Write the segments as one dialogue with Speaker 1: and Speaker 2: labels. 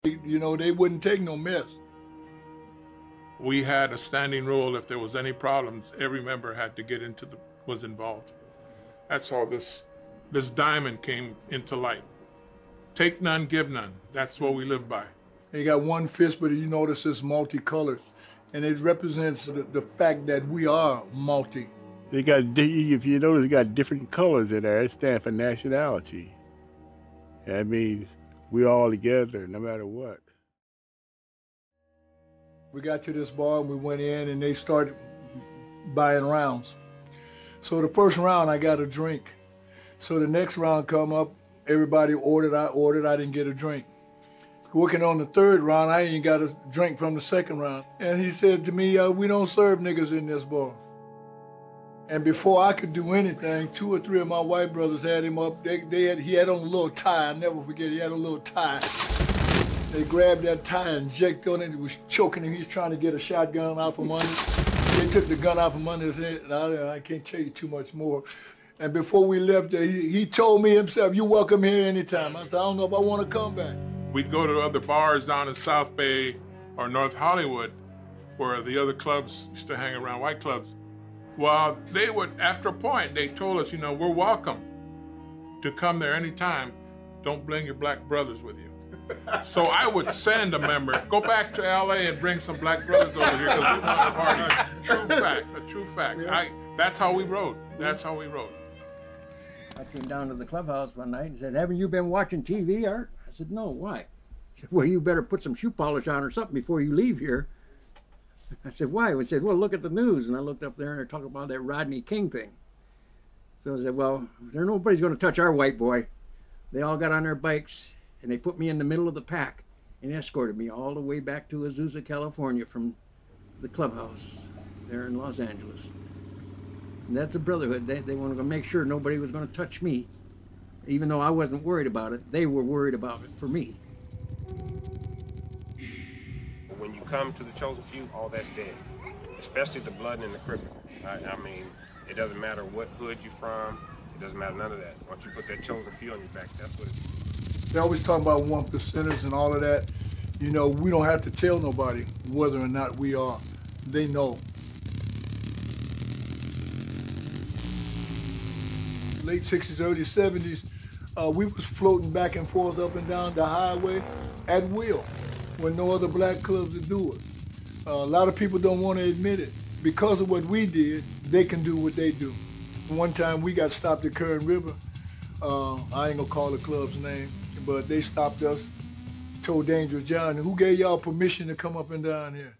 Speaker 1: You know, they wouldn't take no mess.
Speaker 2: We had a standing rule: if there was any problems, every member had to was involved. That's how this diamond came into light. Take none, give none. That's what we live by.
Speaker 1: They got one fist, but you notice it's multicolored, and it represents the fact that we are multi.
Speaker 3: They got, if you notice, they got different colors in there. It stands for nationality. That means we all together, no matter what.
Speaker 1: We got to this bar and we went in and they started buying rounds. So the first round I got a drink. So the next round come up, everybody ordered, I didn't get a drink. Working on the third round, I ain't got a drink from the second round. And he said to me, we don't serve niggas in this bar. And before I could do anything, 2 or 3 of my white brothers had him up. He had on a little tie, I'll never forget, he had a little tie. They grabbed that tie and jacked on it. It was choking him. He was trying to get a shotgun out from under. They took the gun out from under his head. And I can't tell you too much more. And before we left there, he told me himself, "You're welcome here anytime." I said, "I don't know if I want to come back."
Speaker 2: We'd go to other bars down in South Bay or North Hollywood where the other clubs used to hang around, white clubs. Well, they would, after a point, they told us, we're welcome to come there anytime. Don't bring your black brothers with you. So I would send a member, go back to LA and bring some black brothers over here because we want to party. A true fact.
Speaker 4: Yeah.
Speaker 2: That's how we rode. That's how we rode.
Speaker 4: I came down to the clubhouse one night and said, "Haven't you been watching TV, Art?" I said, "No, why?" He said, "Well, you better put some shoe polish on or something before you leave here." I said, "Why?" He said, "Well, look at the news." And I looked up there and they're talking about that Rodney King thing. So I said, "Well, nobody's going to touch our white boy." They all got on their bikes and they put me in the middle of the pack and escorted me all the way back to Azusa, California from the clubhouse there in Los Angeles. And that's a brotherhood. They wanted to make sure nobody was going to touch me. Even though I wasn't worried about it, they were worried about it for me.
Speaker 5: When you come to the chosen few, all that's dead. Especially the blood and the criminal. I mean, it doesn't matter what hood you're from. It doesn't matter none of that. Once you put that chosen few on your back, that's what it is.
Speaker 1: They always talk about 1%ers and all of that. We don't have to tell nobody whether or not we are. They know. Late 60s, early 70s, we was floating back and forth up and down the highway at will when no other black clubs would do it. A lot of people don't want to admit it. Because of what we did, they can do what they do. One time we got stopped at Current River. I ain't gonna call the club's name, but they stopped us, told Dangerous John, "Who gave y'all permission to come up and down here?"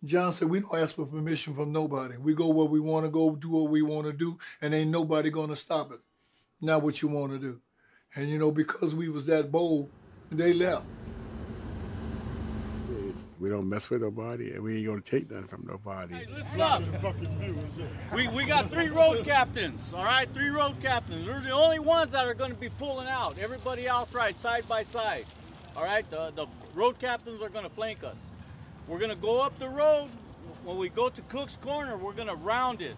Speaker 1: John said, "We don't ask for permission from nobody. We go where we want to go, do what we want to do, and ain't nobody going to stop it. Not what you want to do." And, because we was that bold, they left.
Speaker 3: We don't mess with nobody, and we ain't going to take nothing from nobody.
Speaker 6: Hey, listen up. We got 3 road captains, all right? 3 road captains. They're the only ones that are going to be pulling out. Everybody else rides side by side, all right? The road captains are going to flank us. We're gonna go up the road. When we go to Cook's Corner, we're gonna round it.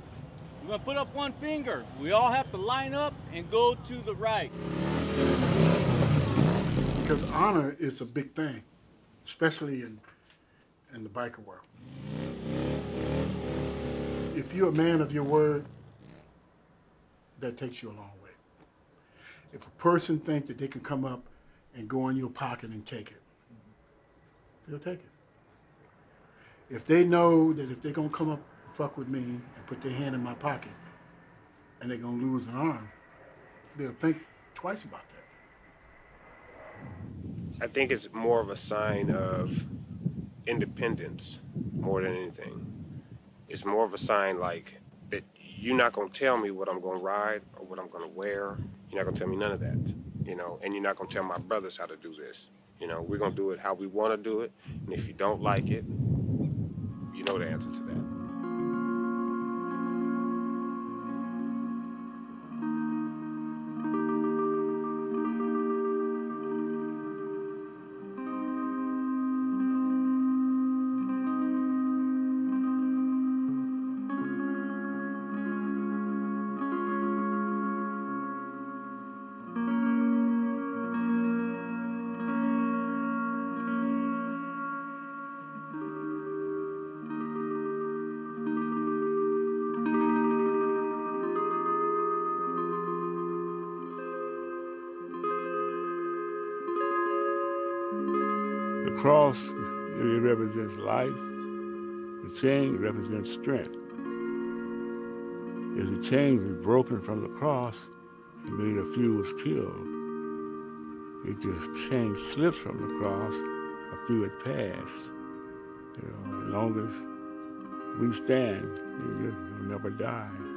Speaker 6: We're gonna put up one finger. We all have to line up and go to the right.
Speaker 7: Because honor is a big thing, especially in the biker world. If you're a man of your word, that takes you a long way. If a person thinks that they can come up and go in your pocket and take it, they'll take it. If they know that if they're gonna come up and fuck with me and put their hand in my pocket and they're gonna lose an arm, they'll think twice about that.
Speaker 5: I think it's more of a sign of independence more than anything. It's more of a sign like that you're not gonna tell me what I'm gonna ride or what I'm gonna wear. You're not gonna tell me none of that, and you're not gonna tell my brothers how to do this. We're gonna do it how we wanna do it, and if you don't like it, you know the answer to that.
Speaker 3: cross, it represents life. The chain represents strength. If the chain was broken from the cross, it means a few was killed. If the chain slips from the cross, a few had passed. You know, as long as we stand, you'll never die.